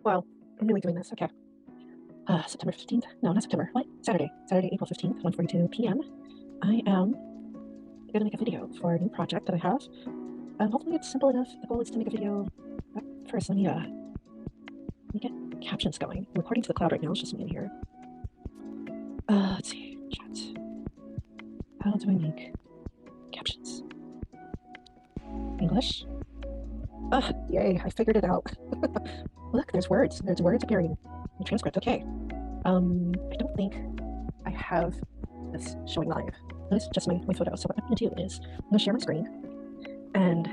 Well, I'm really doing this. Okay. September 15th. No, not September. What? Saturday, April 15th, 1:42 p.m. I am going to make a video for a new project that I have. Hopefully it's simple enough. The goal is to make a video. First, let me get captions going. I'm recording to the cloud right now. It's just me in here. Let's see. Chat. How do I make captions? English? Yay, I figured it out. Look, there's words. There's words appearing in the transcript. Okay. I don't think I have this showing live. It's just my photo. So what I'm going to do is I'm going to share my screen and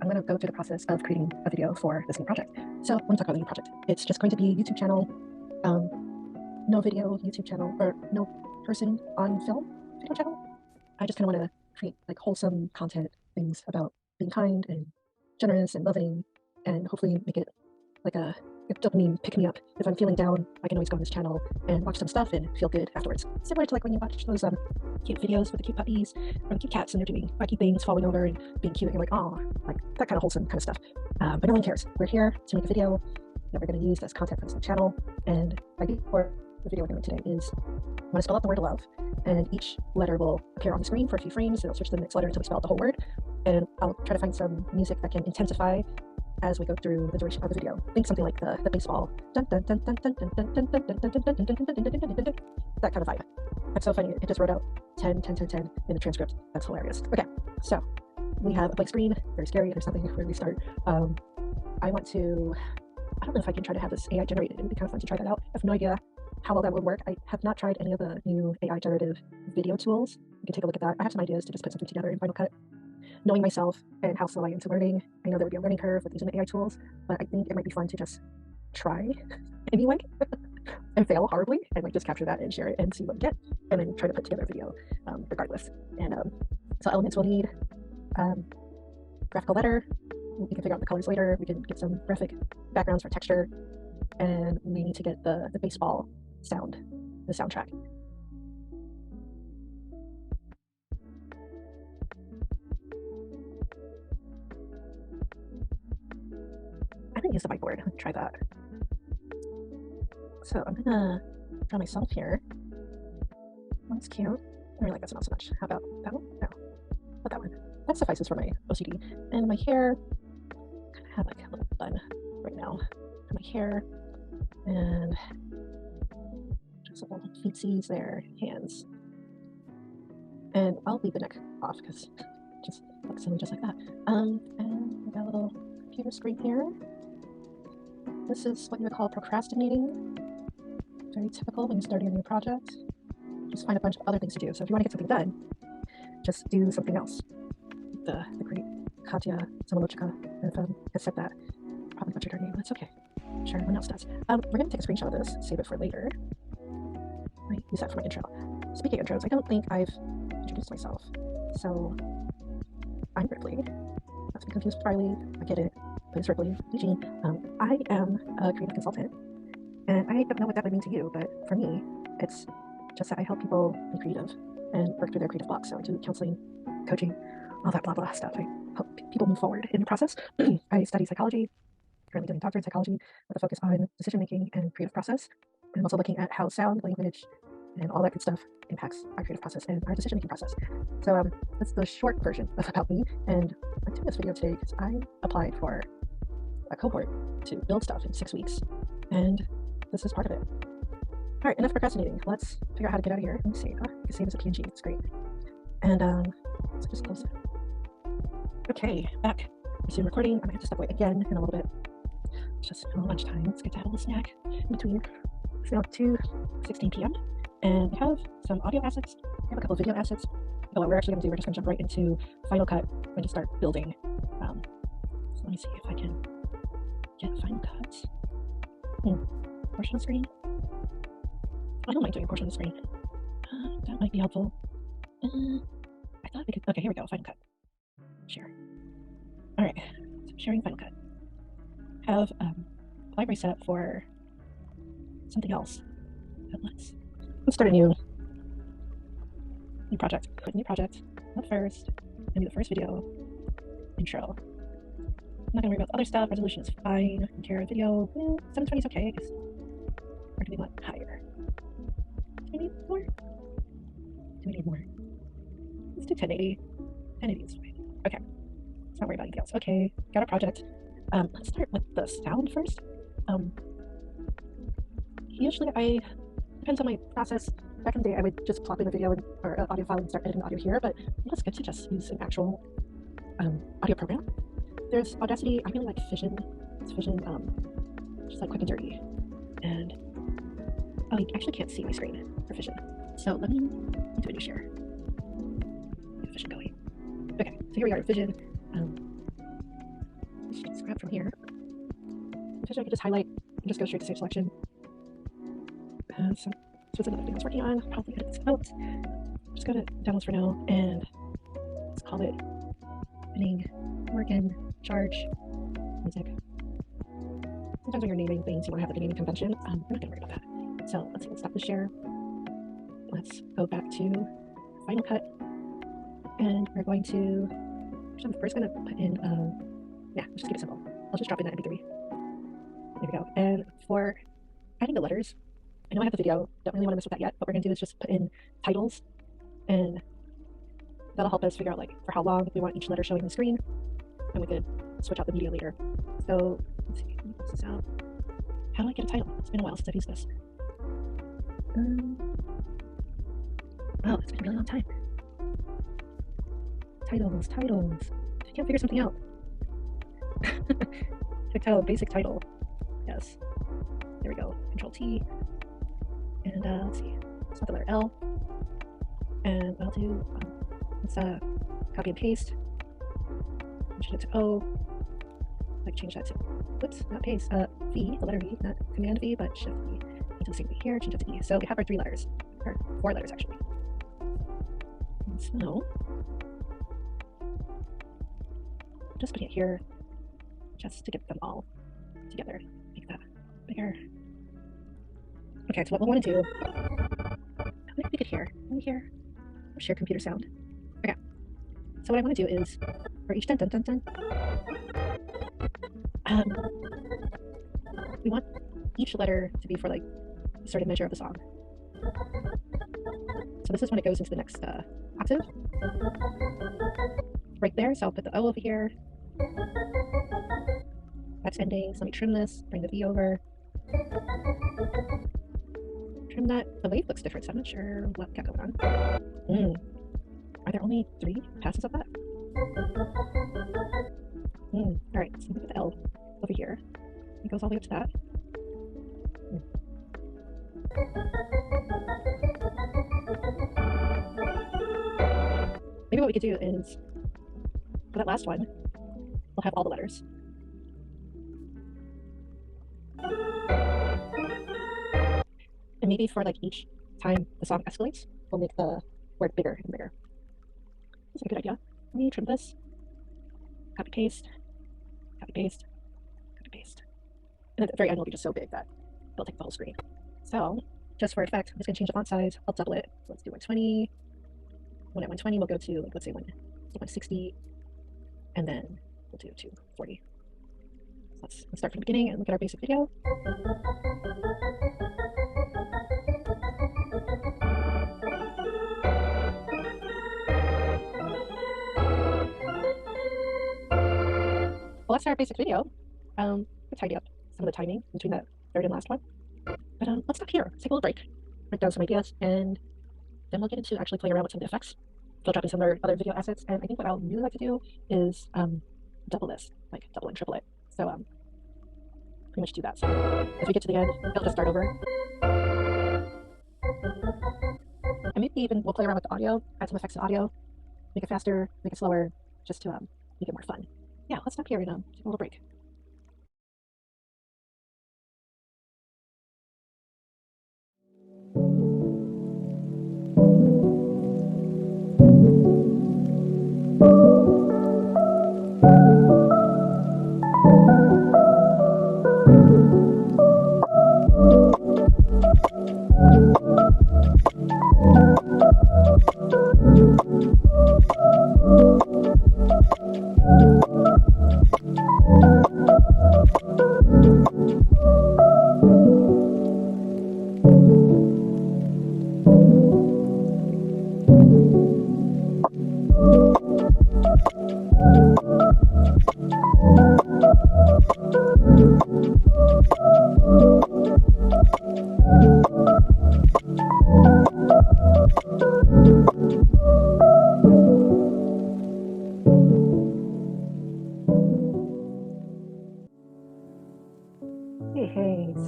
I'm going to go through the process of creating a video for this new project. So let me talk about the new project. It's just going to be a YouTube channel, no video YouTube channel, or no person on film video channel. I just kind of want to create like wholesome content, things about being kind and generous and loving, and hopefully make it like a dopamine pick me up. If I'm feeling down, I can always go on this channel and watch some stuff and feel good afterwards. Similar to like when you watch those cute videos with the cute puppies or the cute cats and they're doing wacky things, falling over and being cute, and you're like, oh, like that kind of wholesome kind of stuff. But no one cares. We're here to make a video that we're going to use as content for this new channel. And the idea for the video we're doing today is I'm going to spell out the word love, and each letter will appear on the screen for a few frames, and it'll switch to the next letter until we spell out the whole word. And I'll try to find some music that can intensify as we go through the duration of the video. Think something like the baseball, that kind of vibe. That's so funny. It just wrote out 10 in the transcript. That's hilarious. Okay, so we have a blank screen. Very scary. There's something where we start. I don't know if I can try to have this AI generated. It would be kind of fun to try that out. I have no idea how well that would work. I have not tried any of the new AI generative video tools. You can take a look at that. I have some ideas to just put something together in Final Cut. Knowing myself and how slow I am to learning, I know there would be a learning curve with using the AI tools, but I think it might be fun to just try anyway and fail horribly and like just capture that and share it and see what we get, and then try to put together a video regardless. And so elements we'll need graphical letter. We can figure out the colors later. We can get some graphic backgrounds for texture, and we need to get the baseball sound, the soundtrack. I didn't use the whiteboard. Let's try that. So I'm gonna draw myself here. That's cute. I really like this one not so much. How about that one? No, not that one. That suffices for my OCD. And my hair, I kind of have like a little bun right now for my hair, and just little feetsies there, hands. And I'll leave the neck off because just looks silly just like that. And we got a little computer screen here. This is what you would call procrastinating. Very typical when you're starting a new project. Just find a bunch of other things to do. So if you want to get something done, just do something else. The great Katya Samolochka has said that. Probably butchered her name. That's okay. I'm sure everyone else does. We're going to take a screenshot of this, save it for later. I might use that for my intro. Speaking of intros, I don't think I've introduced myself. So I'm Ripley. Not to be confused with Riley. I get it. But it's Ripley. Eugene. I am a creative consultant, and I don't know what that would mean to you, but for me, it's just that I help people be creative and work through their creative blocks. So I do counseling, coaching, all that blah blah stuff. I help people move forward in the process. I study psychology, currently doing a doctorate in psychology with a focus on decision making and creative process. I'm also looking at how sound, language, and all that good stuff impacts our creative process and our decision making process. So that's the short version of about me. And I'm doing this video today because I applied for a cohort to build stuff in 6 weeks, and this is part of it. All right, enough procrastinating. Let's figure out how to get out of here. Let me see. I can save as a PNG. It's great. And so just close it. Okay, back. Resume recording. I might have to step away again in a little bit. It's just lunchtime. It's good to have a little snack in between. It's now 2:16 p.m. and we have some audio assets. We have a couple of video assets. But what we're actually going to do, we're just going to jump right into Final Cut and just start building. So let me see if I can get Final Cut. Portion of the screen. I don't mind doing a portion of the screen. That might be helpful. I thought we could. Okay, here we go. Final Cut. Share. All right. So sharing Final Cut. Have library set up for something else. But let's start a new project. Put new project up first. And do the first video intro. not gonna worry about the other stuff. Resolution is fine. Camera video, 720 is okay, I guess. Or do we want higher? Do we need more? Do we need more? Let's do 1080. 1080 is fine. Okay. Let's not worry about anything else. Okay, got our project. Let's start with the sound first. Usually depends on my process. Back in the day, I would just plop in a video or an audio file and start editing the audio here, but it's good to just use an actual audio program. There's Audacity. I really like Fission. It's Fission, just like quick and dirty. And oh, you actually can't see my screen for Fission. So let me do a new share. Get Fission going. Okay, so here we are, Fission. Let's just grab from here. Fission, I can just highlight and just go straight to save selection. So it's another thing I was working on. Probably edit this out. Just go to downloads for now, and let's call it Winning Working Charge Music. Sometimes when you're naming things, you want to have like a naming convention. We're not going to worry about that. So let's see, let's stop the share. Let's go back to Final Cut, and we're going to. Actually, I'm first going to put in. Let's just keep it simple. I'll just drop in that MP3. There we go. And for adding the letters, I know I have the video, don't really want to mess with that yet. What we're going to do is just put in titles, and that'll help us figure out like for how long we want each letter showing on the screen, and we could switch out the media later. So let's see, let me post this out. How do I get a title? It's been a while since I've used this. Oh, it's been a really long time. Titles. I can't figure something out. Quick title, basic title. Yes. There we go. Control T. And let's see. It's not the letter L. And what I'll do, let's copy and paste. Change it to O. Like change that to, whoops, not paste, V, the letter V, not Command V, but Shift V. Into the same thing here, change it to E. So we have our 3 letters, or 4 letters actually. And so, just putting it here, just to get them all together. Make that bigger. Okay, so what we'll want to do, I think we could hear. Can we hear? Share computer sound. Okay. So what I want to do is, for each dun dun dun dun, we want each letter to be for like a certain measure of the song. So this is when it goes into the next octave. Right there, so I'll put the O over here. That's ending, so let me trim this, bring the V over. Trim that. The wave looks different, so I'm not sure what got going on. Are there only 3 passes of that? Alright, so we put the L over here. It goes all the way up to that. Maybe what we could do is, for that last one, we'll have all the letters. And maybe for like each time the song escalates, we'll make the word bigger and bigger. That's a good idea. Let me trim this. Copy paste. Copy paste. Copy paste. And at the very end will be just so big that it'll take the whole screen. So, just for effect, I'm just gonna change the font size. I'll double it. So let's do 120. When at 120, we'll go to like, let's say 160, and then we'll do 240. So let's start from the beginning and look at our basic video. Well, that's our basic video. We'll tidy up some of the timing between that third and last one. But let's stop here. Let's take a little break, write down some ideas, and then we'll get into actually playing around with some of the effects. I'll drop in some other video assets, and I think what I'll really like to do is double this, like double and triple it. So pretty much do that. So as we get to the end, it'll just start over. And maybe even we'll play around with the audio, add some effects to audio, make it faster, make it slower, just to make it more fun. Yeah, let's stop here and take a little break. Hey,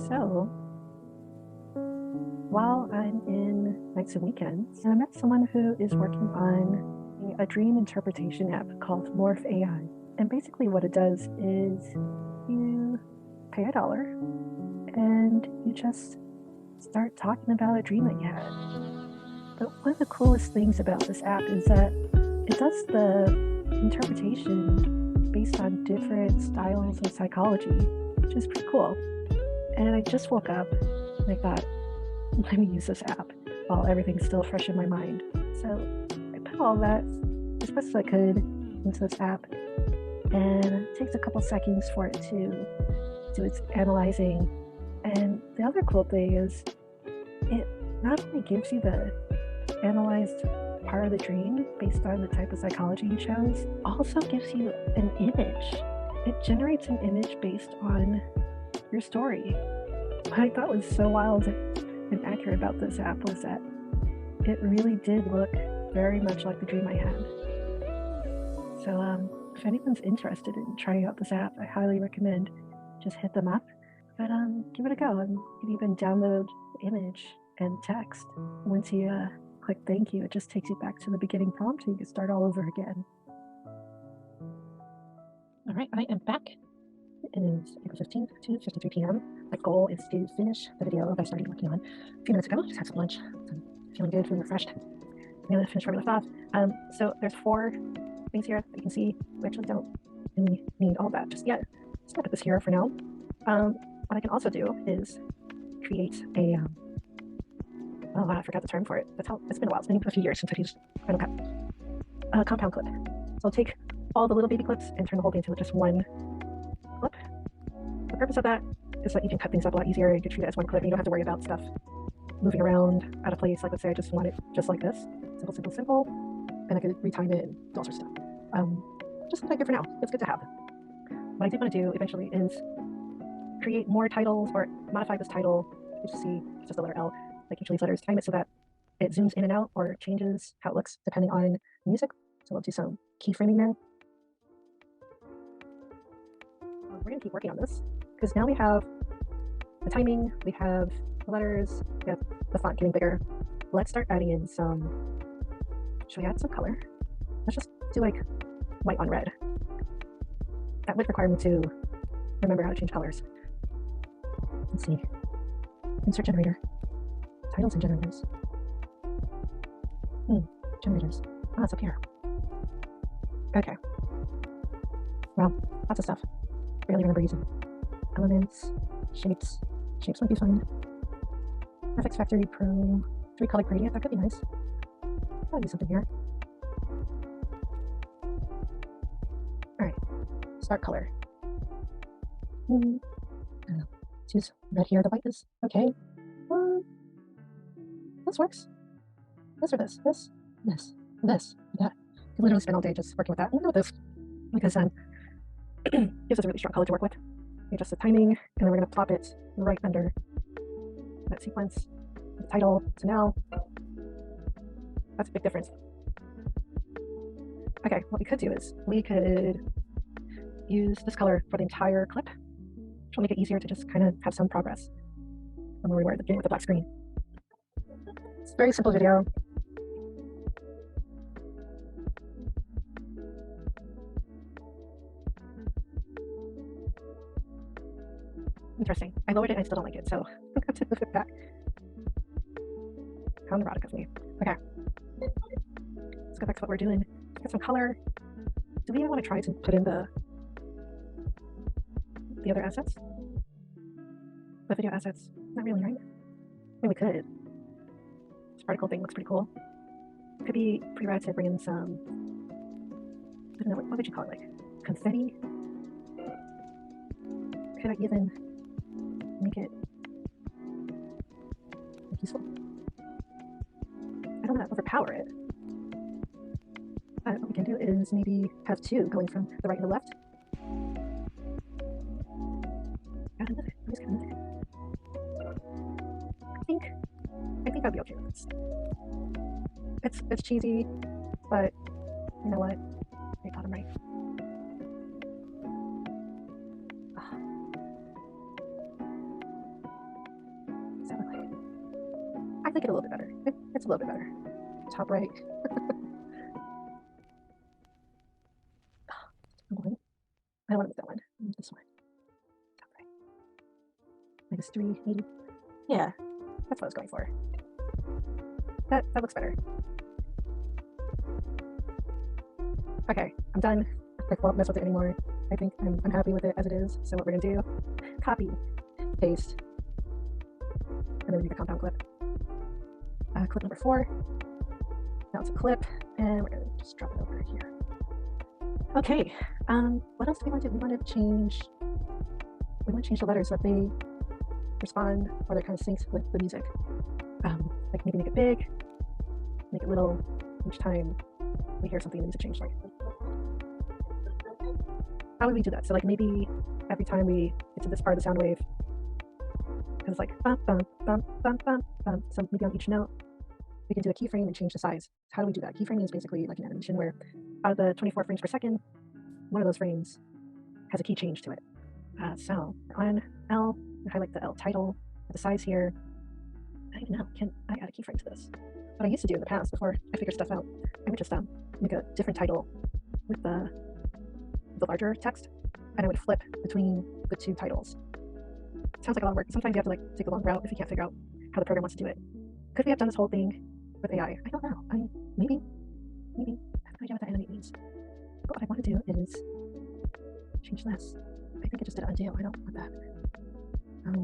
so while I'm in nights and weekends, I met someone who is working on a dream interpretation app called Morph AI. And basically what it does is you pay $1 and you just start talking about a dream that you had. But one of the coolest things about this app is that it does the interpretation based on different styles of psychology, which is pretty cool. And I just woke up and I thought, let me use this app while everything's still fresh in my mind. So I put all that as best as I could into this app, and it takes a couple seconds for it to do its analyzing. And the other cool thing is it not only gives you the analyzed part of the dream based on the type of psychology you chose, also gives you an image. It generates an image based on your story. What I thought was so wild and accurate about this app was that it really did look very much like the dream I had. So if anyone's interested in trying out this app, I highly recommend just hit them up. But give it a go, and you can even download the image and text. Once you click thank you, it just takes you back to the beginning prompt and you can start all over again. All right, I am back. It is April 15th, 2:53 p.m. My goal is to finish the video I started working on a few minutes ago. Just had some lunch. I'm feeling good, feeling refreshed. I'm going to finish where we left off. So there's 4 things here that you can see. We actually don't really need all that just yet. Just going to put this here for now. What I can also do is create a, oh wow, I forgot the term for it. That's how, it's been a while. It's been a few years since I've used Final Cut. Compound clip. So I'll take all the little baby clips and turn the whole thing into just one clip. The purpose of that is that you can cut things up a lot easier. You can treat it as one clip and you don't have to worry about stuff moving around out of place. Like let's say I just want it just like this. Simple, simple, simple. And I could retime it and do all sorts of stuff. Just like it for now. It's good to have. What I do want to do eventually is create more titles or modify this title. You just see it's just a letter L, like each of these letters, time it so that it zooms in and out or changes how it looks depending on the music. So we'll do some keyframing there. We're going to keep working on this because now we have the timing, we have the letters, we have the font getting bigger. Let's start adding in some, should we add some color? Let's just do like white on red. That would require me to remember how to change colors. Let's see. Insert generator. Titles and generators. Generators. Ah, it's up here. Okay. Well, lots of stuff. Barely remember using elements, shapes. Shapes might be fun. FX Factory Pro 3-color gradient. That could be nice. I'll do something here. All right. Start color. Let's use red here. The white is okay. This works. This or this. This. This. This. That. You can literally spend all day just working with that. I'm gonna go with this because gives us a really strong color to work with. We adjust the timing, and then we're going to plop it right under that sequence, the title. So now, that's a big difference. Okay, what we could do is we could use this color for the entire clip, which will make it easier to just kind of have some progress from where we were at the beginning with the black screen. It's a very simple video. Interesting. I lowered it and I still don't like it, so I'm going to move it back. How neurotic of me. Okay. Let's go back to what we're doing. Get some color. Do we even want to try to put in the other assets? The video assets? Not really, right? I mean, we could. This particle thing looks pretty cool. It could be pretty rad to bring in some, I don't know, what would you call it? Like confetti? Could I even make it useful? I don't want to overpower it, but what we can do is maybe have two going from the right and the left. Got another. I just got another. I think I'd be okay with this. It's cheesy, but you know what? I got him right. So I like it a little bit better. It's a little bit better. Top right. I don't want to move that one. I move this one. Top right. -3, maybe. Yeah, that's what I was going for. That looks better. Okay, I'm done. I won't mess with it anymore. I think I'm happy with it as it is. So what we're gonna do, copy, paste, and then we need a compound clip. Clip number 4. Now it's a clip, and we're gonna just drop it over here. Okay, what else do we want to do? We want to change the letters so that they respond or they're kind of synced with the music. Like maybe make it big, make it little each time we hear something in the music change. Like, how would we do that? So like maybe every time we get to this part of the sound wave, it's like bum bum bum bum bum bum. So maybe on each note, we can do a keyframe and change the size. How do we do that? Keyframing is basically like an animation where out of the 24 frames per second, one of those frames has a key change to it. So on L, I highlight the L title, the size here. I don't even know, can I add a keyframe to this? What I used to do in the past before I figured stuff out, I would just make a different title with the larger text, and I would flip between the two titles. It sounds like a lot of work. Sometimes you have to like take a long route if you can't figure out how the program wants to do it. Could we have done this whole thing with AI? I don't know. I mean, maybe. I have no idea what that animate means. But what I want to do is change this. I think I just did undo. I don't want that. What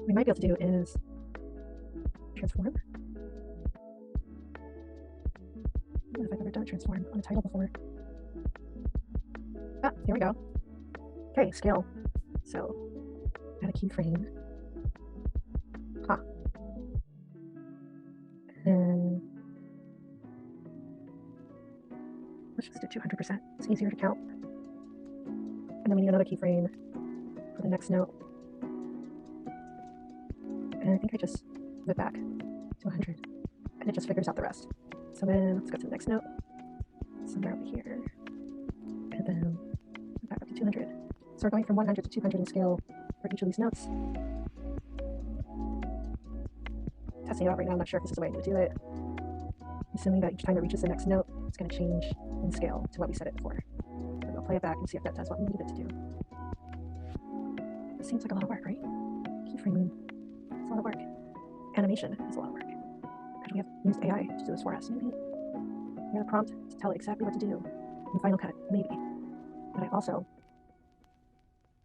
we might be able to do is transform. I don't know if I've ever done a transform on a title before. Ah, here we go. Okay, scale. So, add a keyframe. Huh. And let's just do 200%. It's easier to count. And then we need another keyframe for the next note. And I think I just move it back to 100. And it just figures out the rest. So then let's go to the next note. Somewhere over here. And then back up to 200. So we're going from 100 to 200 in scale for each of these notes. Testing it out right now. I'm not sure if this is the way I need to do it. Assuming that each time it reaches the next note, it's going to change in scale to what we set it for. And I'll play it back and see if that does what we need it to do. It seems like a lot of work, right? Keyframing. It's a lot of work. Animation is a lot of work. Could we have used AI to do this for us? Maybe. We have a prompt to tell it exactly what to do in Final Cut. Maybe. But I also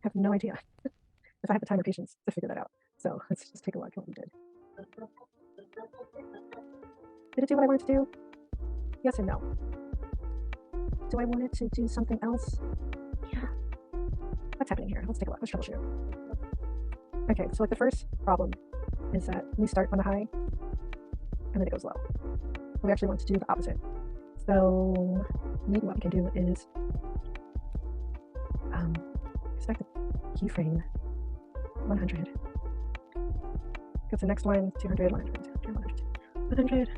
have no idea if I have the time or patience to figure that out. So let's just take a look at what we did. Did it do what I wanted to do? Yes or no? Do I want it to do something else? Yeah. What's happening here? Let's take a look. Let's troubleshoot. Okay, so like the first problem is that we start on the high and then it goes low. We actually want to do the opposite. So maybe what we can do is expect the keyframe 100. Go to the next one, 200, 100, 200, 100, 100.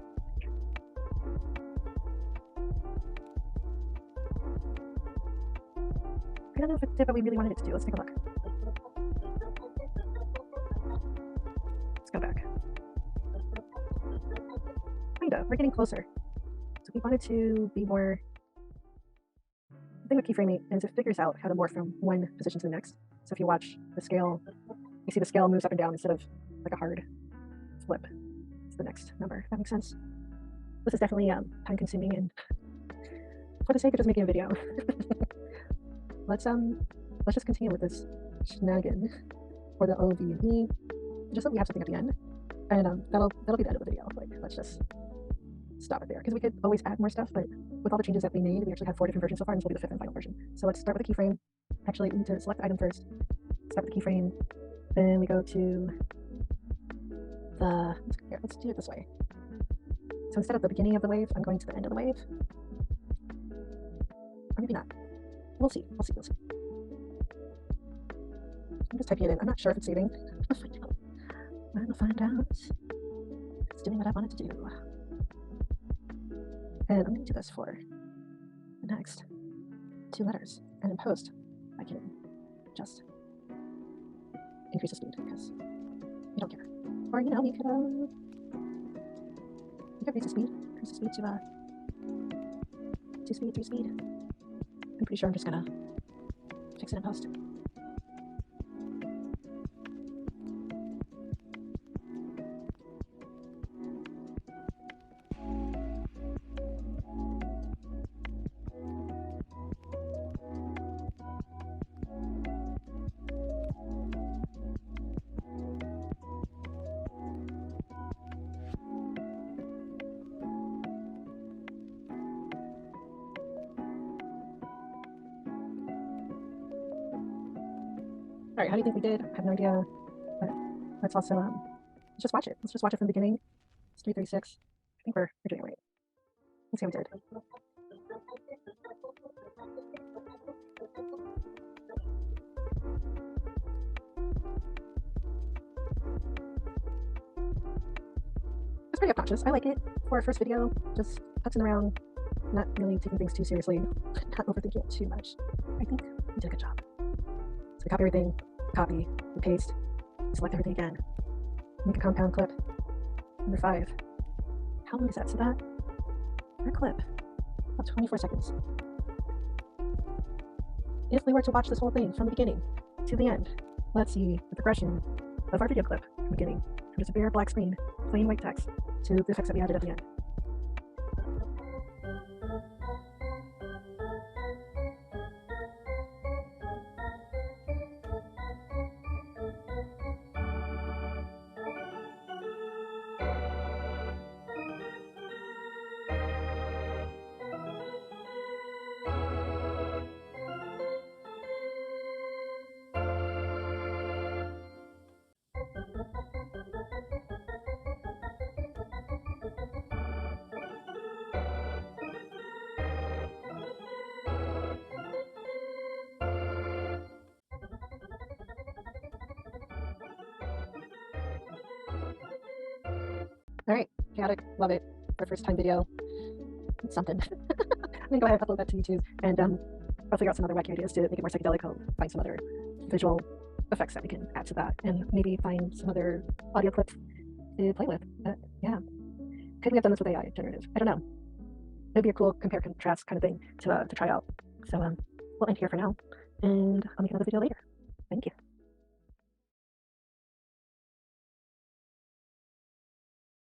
I don't know if it did what we really wanted it to do. Let's take a look. Let's go back. Kinda, we're getting closer. So we wanted to be more. The thing with keyframing is it figures out how to morph from one position to the next. So if you watch the scale, you see the scale moves up and down instead of like a hard flip. It's the next number. That makes sense. This is definitely time consuming, and for the sake of just making a video, let's just continue with this shenanigan for the O, V, and E, just so we have something at the end, and that'll be the end of the video. Like, let's just stop it there, because we could always add more stuff, but with all the changes that we made, we actually have 4 different versions so far, and this will be the 5th and final version. So let's start with a keyframe. Actually, we need to select the item first, start with the keyframe, then we go to the, let's do it this way. So instead of the beginning of the wave, I'm going to the end of the wave. Or maybe not. We'll see. We'll see. We'll see. I'm just typing it in. I'm not sure if it's saving. I'm gonna find out. It's doing what I want it to do. And I'm gonna do this for the next 2 letters. And in post, I can just increase the speed because we don't care. Or you know, we could increase the speed to 2 speed, 3 speed. I'm pretty sure I'm just gonna fix it in post. All right, how do you think we did? I have no idea, but let's also let's just watch it. Let's just watch it from the beginning. It's 3:36. I think we're doing it right. Let's see how we did. It's pretty obnoxious. I like it for our first video. Just putzing around, not really taking things too seriously, not overthinking it too much. I think we did a good job. So we copy everything, copy, we paste, select everything again, make a compound clip. Number 5. How long is that? So that clip, about 24 seconds. If we were to watch this whole thing from the beginning to the end, let's see the progression of our video clip from the beginning, from just a bare black screen, plain white text, to the effects that we added at the end. All right, chaotic, love it. Our first time video, it's something. I'm gonna go ahead and upload that to YouTube, and I'll figure out some other wacky ideas to make it more psychedelic. I'll find some other visual effects that we can add to that, and maybe find some other audio clips to play with. But yeah, could we have done this with AI generative? I don't know. It'd be a cool compare contrast kind of thing to try out. So we'll end here for now, and I'll make another video later.